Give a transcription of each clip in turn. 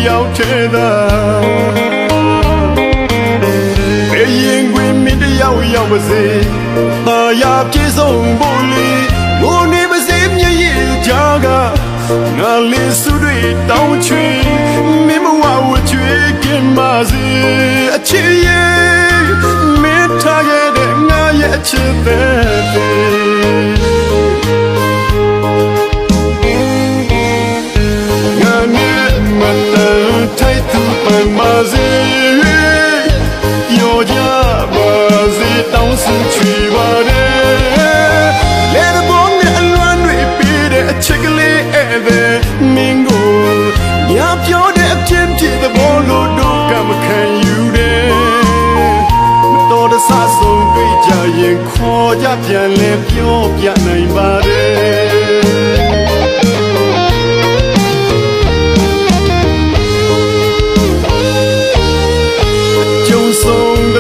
ရောက်ထဲသာဘယ်ရင်ခွင်မင်းတယောက်ရောက်ပါစေသာယာပြေဆုံးဖို့လေငိုနေပါစေမျက်ရည်ကြားကငါလေးစုတွေတောင်းချွေမင်းမဝဝချွေကင်းပါစေအချစ်ရဲ့မင်းထားခဲ့တဲ့ငါရဲ့အချစ်တဲ့မာစေယောကြပါစေတောင်းစုချွေပါတယ်လေဘောနဲ့အလွမ်းတွေပြီးတဲ့အချစ်ကလေးဧည့်သည်မင်းကိုညပြောတဲ့အပြင်းပြေသဘောလို့တို့ကမခံယူတယ်မတော်တဆဆုံးတွေ့ကြရင်ခေါ်ကြပြန်လဲပြောပြနိုင်ပါတယ်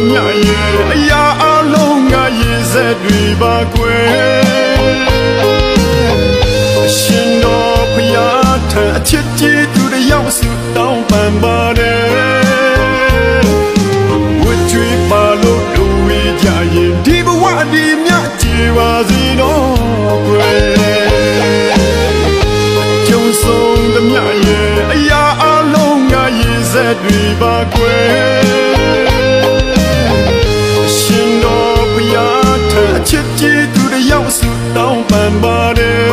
မြရဲ့အရာအလုံးငါရေးစက်တွေပါကွယ်အရှင်တော်ဖျားထံအချစ်ကြီးသူတယောက်စုတောင်းပန်ပါတယ်ဝတ်ကြွေးပါလို့လူဝေးကြရင်ဒီဘဝဒီမြကြည်ပါစေတော့ကွယ်ကျုံဆုံးသမျှရဲ့အရာအလုံးငါရေးစက်တွေပါကွယ်အချစ်ကြီးသူတယောက်စုတောင်းပန်ပါတယ်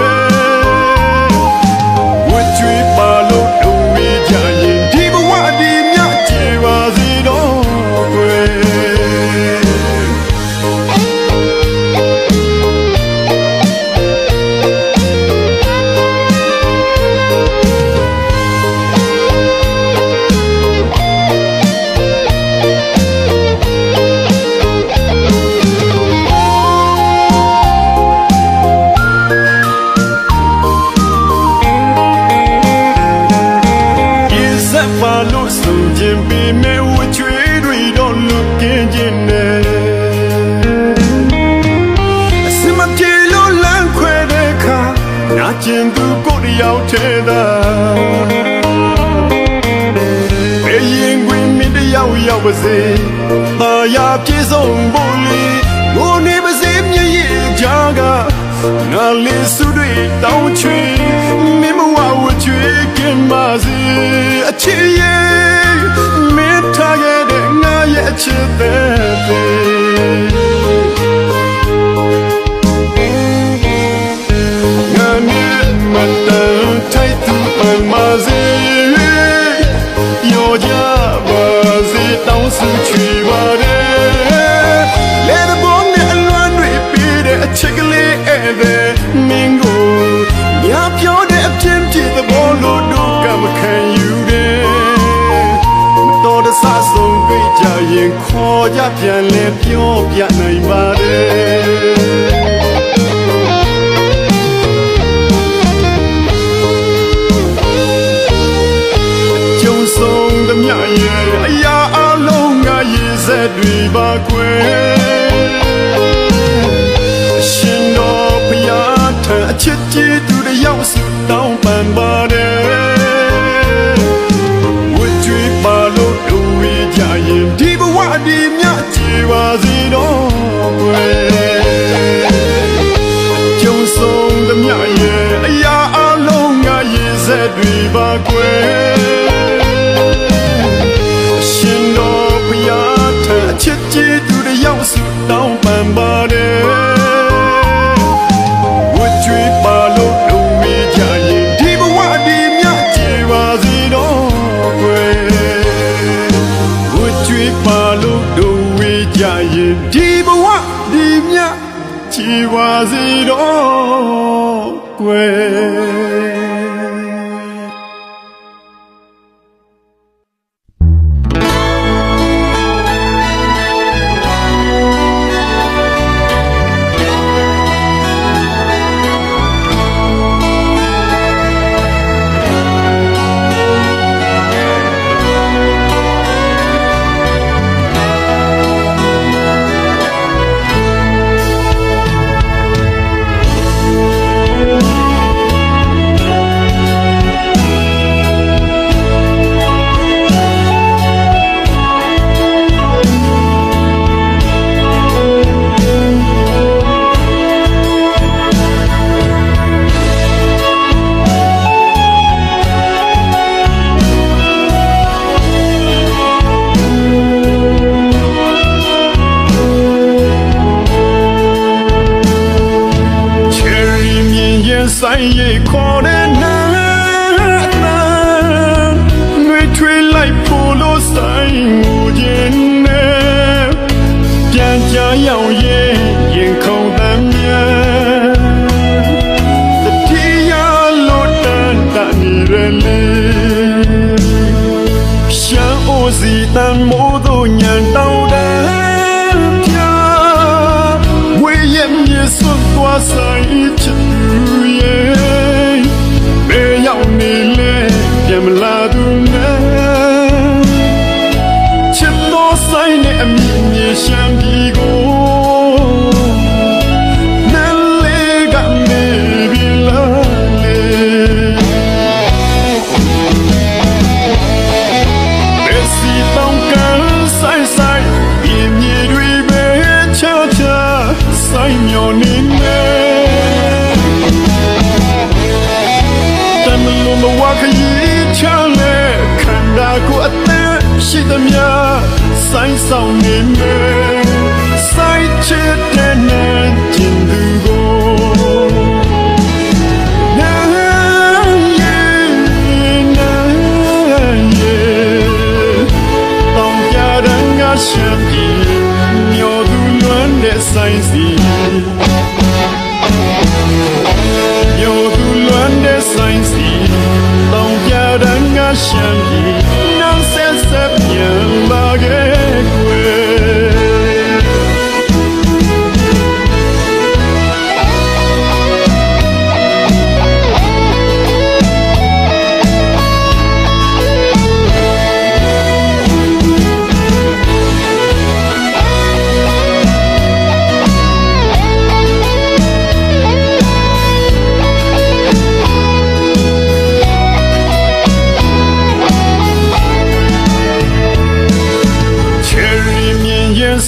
ဝတ်ကြွေးပါလို့တို့ဝေးကြရင်ဒီဘဝဒီမြကြည်ပါစေတော့ကွယ်ပါလို့ဆုံးခြင်းပေးမဲ့ဝချွေးတွေတော့လွတ်ကင်းခြင်းနဲ့အစမပြေလို့လမ်းခွဲတဲ့အခါနာကျင်သူကိုတယောက်ထဲသာဘယ်ရင်ခွင်မင်းတယောက်ရောက်ပါစေသာယာပြေဆုံးဖို့လေငိုနေပါစေမျက်ရည်ကြားကငါလေးစုတွေတောင်းချွေမင်းမဝဝချွေကင်းပါစေအချစ်ရဲ့မင်းထားခဲ့တဲ့ငါရဲ့အချစ်တဲ့ငါနဲ့မတန်ထိုက်သူပန်ပါစေယောကြပါစေတောင်းစုချွေပါတယ်လေဘောနဲ့အလွမ်းတွေပြီးတဲ့အချစ်ကလေးဧည့်သည်မင်းကိုညပြောတဲ့အပြင်းပြေသဘောလို့တို့ကမခံယူတယ်မတော်တဆဆုံးတွေ့ကြရင်ခေါ်ကြပြန်လဲပြောပြနိုင်ပါတယ်ကျုံဆုံးသမျှရဲ့အရာအလုံးငါရေးစက်တွေပါကွယ်ရှင်တော်ဖျားထံအချစ်ကြီးသူတယောက်စုတောင်းပန်ပါတယ်ဝတ်ကြွေးပါလို့တို့ဝေးကြရင်ဒီဘဝဒီမြကြည်ပါစေတော့ကွယ်ကျုံဆုံးသမျှရဲ့အရာအလုံးငါရေးစက်တွေပါကွယ်ရှင်တော်ဖျားထံအချစ်ကြီးသူတယောက်စုတောင်းပန်ပါတယ်ဒီဘဝဒီမြကြည်ပါစေတော့ကွယ် ဆိုင်ရဲ့ခေါ်တဲ့နာနှွေထွေးလိုက်ဖို့လို့ဆိုင်ငိုခြင်းနဲ့ပြန်ကြရောက်ရဲ့ရင်ခုန်တမ်းများတတိယလို့တန်တနေရလေရှမ်းအိုစီတန်မိုးတို့ညံတောင်းတယ်စွန့်သွားဆိုင်ချစ်သူရဲ့ဘယ်ရောက်နေလဲပြန်မလာသူနဲ့ချစ်တော်ဆိုင်နဲ့အမြင်မြေရှမ်းပြည်ကိုနယ်လေးကနေပြီလားလေဘယ်စီတောင်းကန်ဆိုင်ဆိုင်အမြင်မြေတွေပဲချာချာဆိုင်မျောနေဝါခရီးချမ်းလေခန္ဓာကိုယ်အသက်ရှိသမျှဆိုင်ဆောင်နေမယ်ဆိုင်ချစ်တဲ့နဲ့ကျင်သူကိုနာယေနာယေတောင်းကြတဲ့ငါရှမ်းပြည်မျောသူလွမ်းတဲ့ဆိုင်စီမျောသူလွမ်းတဲ့ဆိုင်စီတောင်းကြတဲ့ငါရှမ်းပြည်နောက်ဆက်ဆက်ပြန်လာခဲ့ကွယ်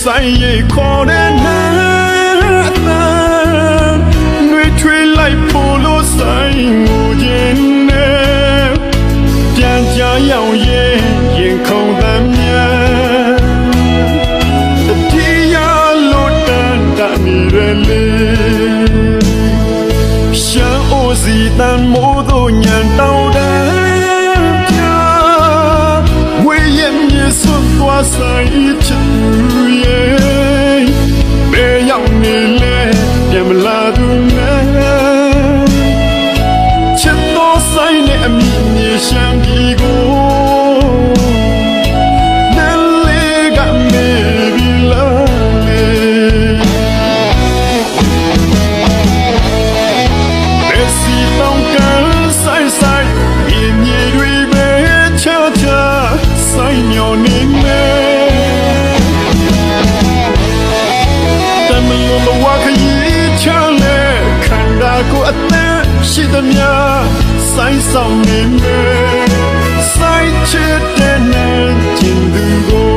ဆိုင်ရဲ့ခေါ်တဲ့နာနှွေထွေးလိုက်ဖို့လို့ဆိုင်ငိုခြင်းနဲ့ပြန်ကြရောက်ရဲ့ရင်ခုန်တမ်းများတတိယလို့တန်တနေရလေရှမ်းအိုစီတန်မိုးတို့ညံတောင်းတယ်ဝေးရဲ့မြေစွန့်သွားဆိုင်ချစ်သူရဲ့ဘယ်ရောက်နေလဲပြန်မလာသူနဲ့ချစ်တော်ဆိုင်နဲ့အမြင်မြေရှမ်းပြည်ကိုနယ်လေးကနေပြီလားလေဘယ်စီတောင်းကန်ဆိုင်ဆိုင်မြေမြေတွေပဲချာချာဆိုင်မျောနေမယ်ဝါခရီးချမ်းလေခန္ဓာကိုယ်အသက်ရှိသမျှဆိုင်ဆောင်နေမယ်ဆိုင်ချစ်တဲ့နဲ့ကျင်သူကို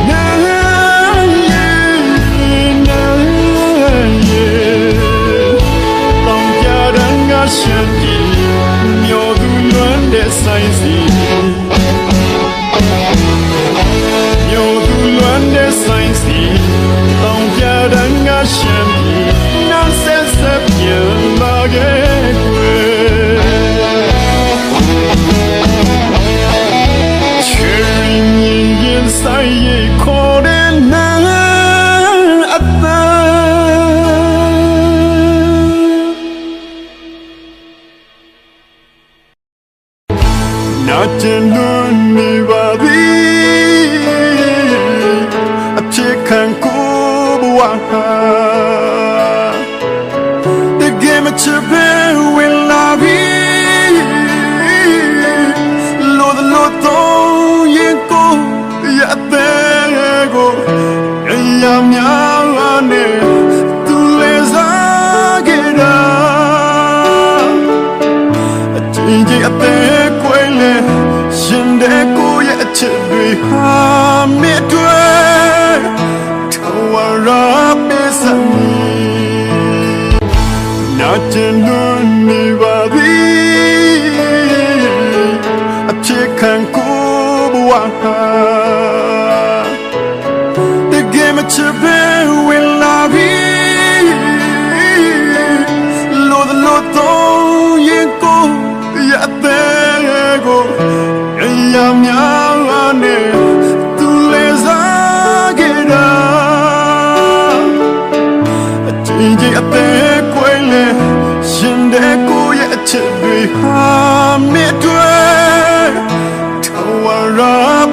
နာယေနာယေတောင်းကြတဲ့ငါရှမ်းပြည်မျောသူလွမ်းတဲ့ဆိုင်စီမျောသူလွမ်းတဲ့ဆိုင်စီတောင်းကြတဲ့ငါရှမ်းပြည်နောက်ဆက်ဆက်ပြန်လာခဲ့ကွယ်ချီရင်ဆိုင်ရဲ့ခေါ်တဲ့နာအသက်နာကျင်လို့နေပါသည်အဖြစ်ခံကိုthe game of Chapel will not be Lord the Lord ye go ya there go ya myane tu les agera tinji ate kwele shinde ko ya chidwe ha me twe Nothing to nobody. A chicken kuba. The game of Chapel will not be တဲ့ကိုရဲ့အချစ်တွေဟာမြစ်တွေထဝရ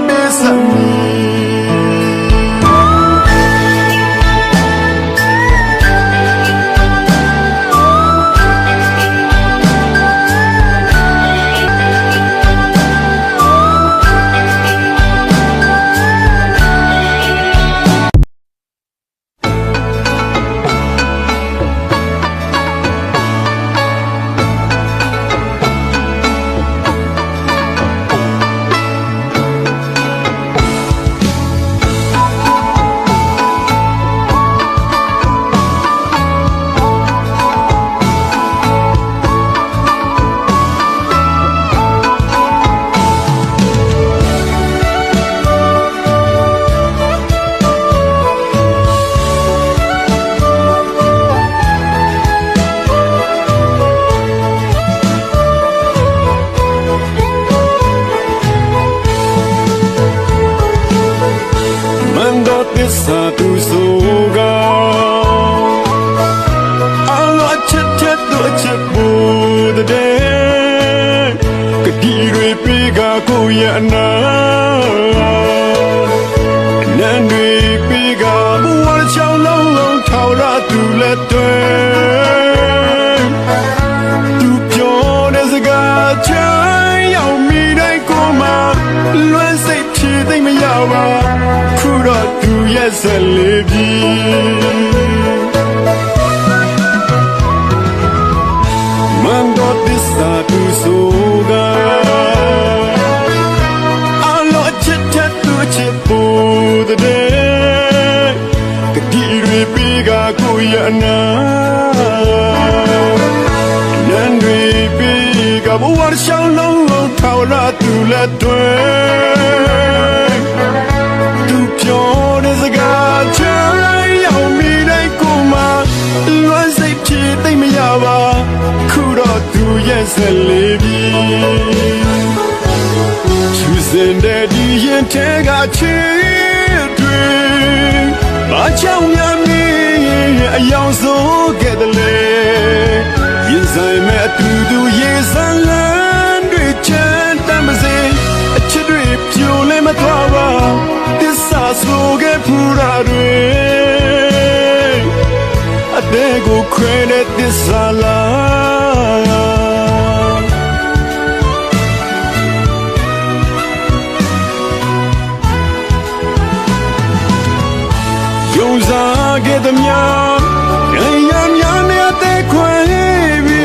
ပေးစမီစာသူဆိုကအလောချစ်တဲ့သူချစ်ဖို့တဲ့ကတိတွေပေးကကိုရနာနန်းတွေပေးကဘဝချောင်းလုံးလုံးထောက်ရသူလက်တွေသူပြောတဲ့စကားချမ်းရောက်မိတိုင်းကိုမှလွမ်းစိတ်ဖြေသိမ့်မရပါခုတော့သူရဲ့ဆက်လေးပြီမန်တော့သစ္စာသူဆိုကအလောချစ်တဲ့သူချစ်ဖို့တဲ့ကတိတွေပေးကကိုရနာနန်းတွေပေးကဘဝရှောင်းလုံးလုံးထောက်ရသူလက်တွေသူပြောတဲ့စကားချမ်းရောက်မိတိုင်းကိုမှလွမ်းစိတ်ဖြေသိမ့်မရပါခုတော့သူရဲ့ဆက်လေးပြီသူစင်တဲ့ဒီရင်ထဲကချစ်တွေဘာကြောင့်များမင်းအယောင်စိုးခဲ့တယ်လေရင်ဆိုင်မဲ့အတူတူရေစမ်းလန်းတွေချမ်းတမ်းပါစေအချစ်တွေပြိုလဲမသွားပါသစ္စာဆိုခဲ့ဖူးတာတွေအတဲ့ကိုခွဲတဲ့သစ္စာလားယုံစားခဲ့သမျှရရများနဲ့အသက်ခွဲပြီ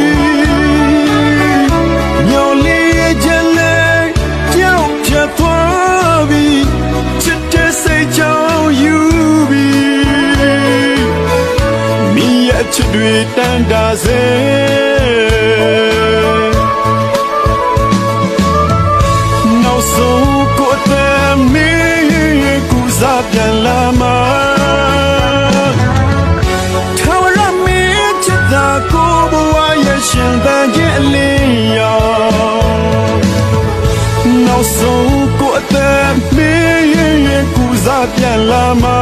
မျောလေးချက်လေးကြောက်ဖြတ်သွားပြီချစ်တဲ့စိတ်ကြောင့်ယူပြီမိရဲ့ချစ်တွေတန်တာစေနောက်ဆုံးကိုယ်တည်းမင်းကူစားပြန်လာမှာရှင်တန်ခြင်းအလင်းရောနောက်ဆုံးကိုအသက်မင်းရဲ့ကူစားပြန်လာမှာ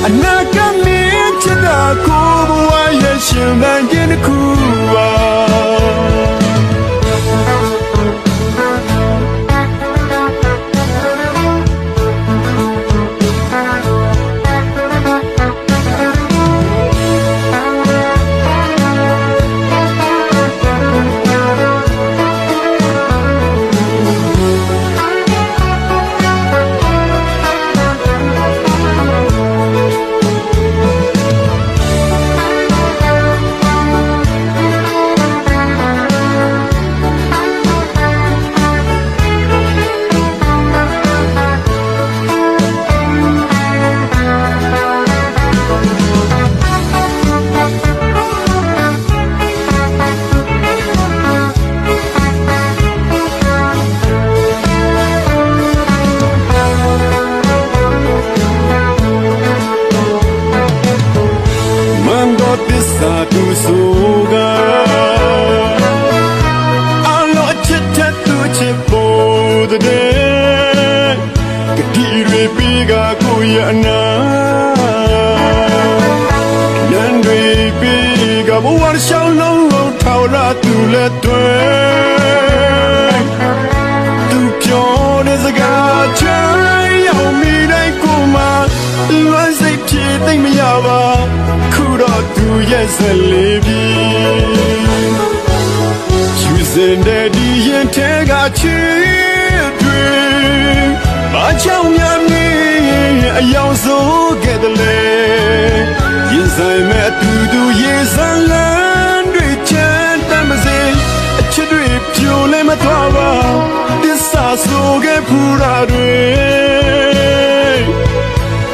အနာကမင်းချစ်တာကိုဘဝရဲ့ရှင်တန်ခြင်းတစ်ခုပါ ဝါရှောင်းလုံးလုံးထောက်ရသူလက်တွေသူပြောတဲ့စကားချမ်းရောက်မိတိုင်းကိုမှလွမ်းစိတ်ဖြစ်သိမ့်မရပါခုတော့သူရဲ့ဇလေးပြီယူစင်တဲ့ဒီရင်ထဲကချစ်တွေဘာကြောင့်များမင်းအယောင်စိုးခဲ့တယ်လေရင်ဆိုင်မဲ့သူသူရေစံလန်းတွေချမ်းတမ်းမစေအချစ်တွေပြိုလဲမသွားပါသစ္စာဆိုခဲ့ဖူးတာတွေ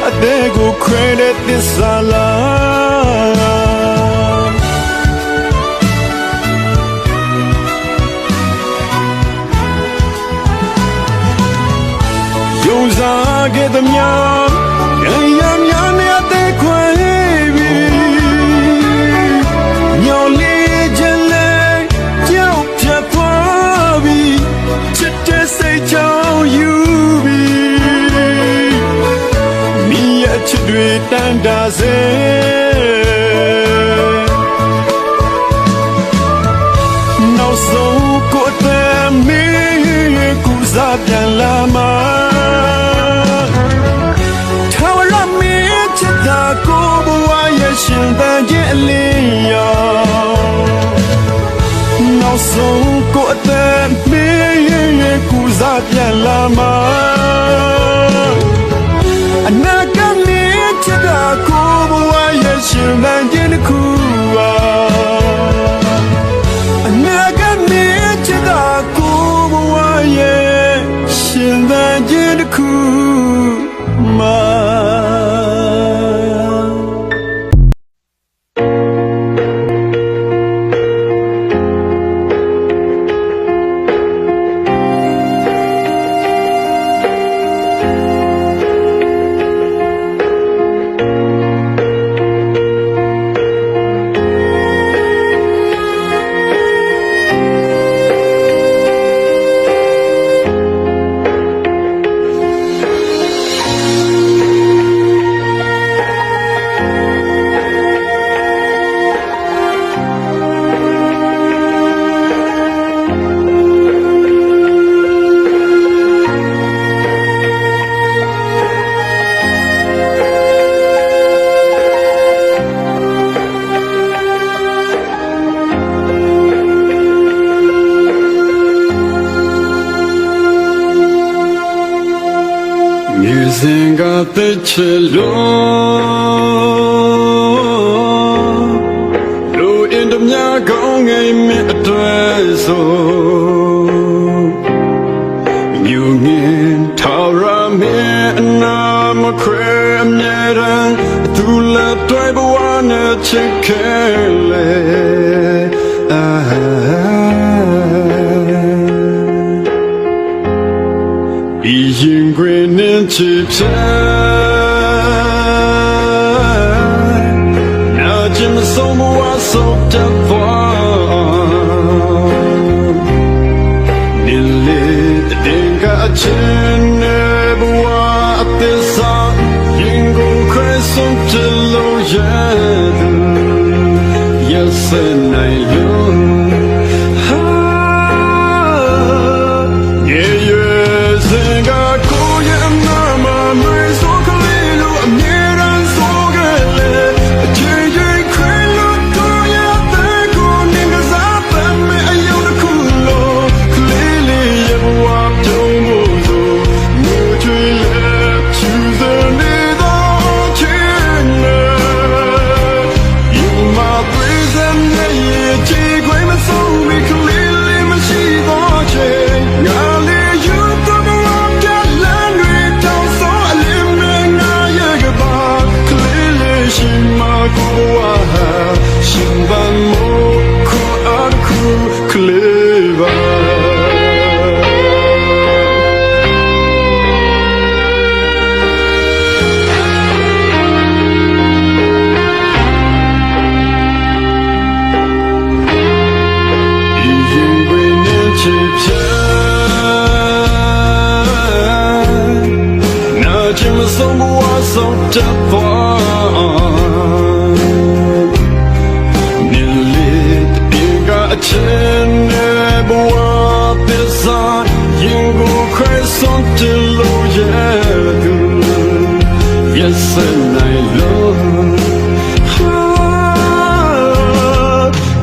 အသေးကိုခွဲတဲ့သစ္စာလားယုံစားခဲ့သမျှရံရများနဲ့အသေးခွဲပြီးညောင်လေးခြင်းလဲကြောက်ဖြတ်သွားပြီးချစ်တဲ့စိတ်ကြောင့်ယူပြီးမိရဲ့ချစ်တွေတန်တာစေနောက်ဆုံးကိုယ်တည်းမင်းကူစားပြန်လာမှာကိုဘဝရဲ့ရှင်သန်ခြင်းအလင်းရောနောက်ဆုံးကိုအသက်မင်းရဲ့ကူစားပြန်လာမှာအနာဂတ်မင်းချစ်တာကိုဘဝရဲ့ရှင်သန်ခြင်းတစ်ခုပါအနာဂတ်မင်းချစ်တာကိုဘဝရဲ့ရှင်သန်ခြင်းတစ်ခုမှာSing out the cello, low in the myagong a metreso. You mean Tara me and I'm a cram yet to let drive one a chicken. Being green and chips, now Jim so was so tough. Nearly the dinka chin, never what this song. Jingo cries so jello, yes, and I know. so tough. boa pesar Yengo Christon till Oyedu Yes and I love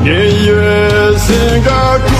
Yeah, yes, and God